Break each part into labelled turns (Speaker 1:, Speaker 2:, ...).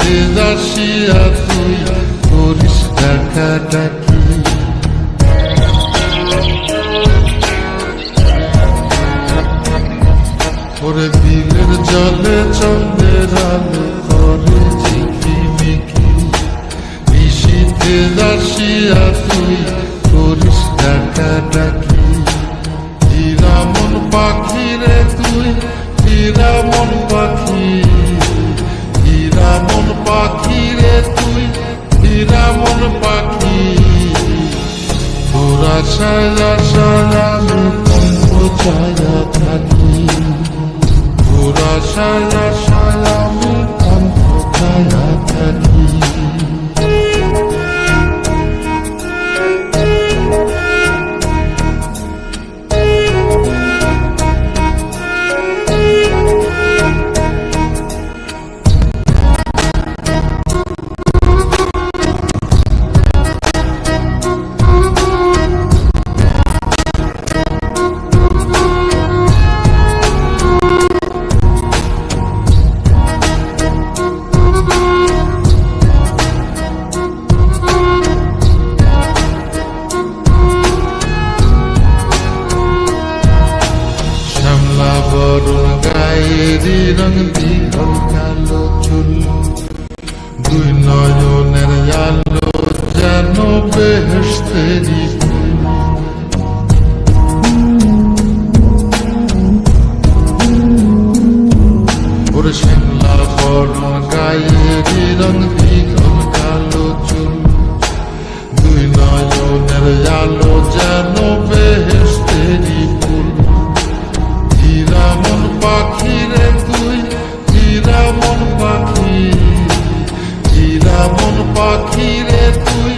Speaker 1: নিশীথে আসিয়া তুই করিস ডাকাডাকি। ওরে বিলের জলে চন্দ্রের আলো করে ঝিকিমিকি, নিশীথে আসিয়া তুই করিস ডাকাডাকি। হীরা মন পাখি রে তুই, হীরা মন পাখি, হীরা মন পাখি রে তুই, হীরা মন পাখি। তোর আশায় আশায় আমি কণ্ঠ ছায়া থাকি, তোর আশায় আশায় আমি কণ্ঠ ছায়া থাকি। বরণ গায়েরি রং দীঘল কালো চুল, দুই নয়নের আলো যেন বেহেশতেরি ফুল। ওরে শ্যামলা বরণ গায়েরি রং দীঘল কালো চুল, দুই নয়নের আলো যেন বেহেশতেরি ফুল। হীরা মন পাখি রে তুই, হীরা মন পাখি, হীরা মন পাখি রে তুই,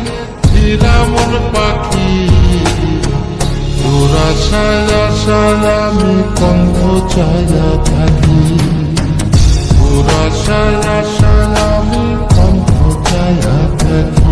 Speaker 1: হীরা মন পাখি। তোর আশায় আশায় আমি কণ্ঠ ছায়া থাকি, তোর আশায় আশায় আমি কণ্ঠ ছায়া থাকি।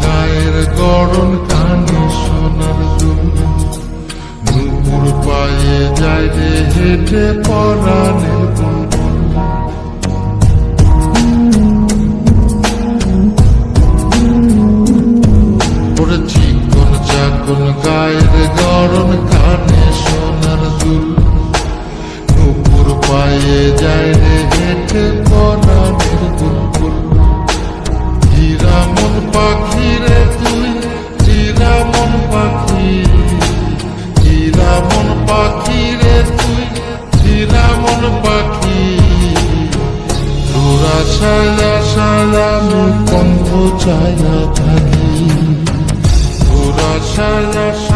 Speaker 1: গায়ের গড়ন কানে সোনার দুল, নুপুর পায়ে যায় রে হেঁটে পরাণের বুলবুল। ওরে চিকন চাকন গায়ের গড়ন কানে সোনার দুল, নুপুর পায়ে যায় রে হেঁটে পরাণের বুলবুল। হীরা মন পাখি রে তুই, হীরা মন পাখি, হীরা মন পাখি রে তুই, হীরা মন পাখি। তোর আশায় আশায় আমি কণ্ঠ ছায়া থাকি, তোর আশায় আশায়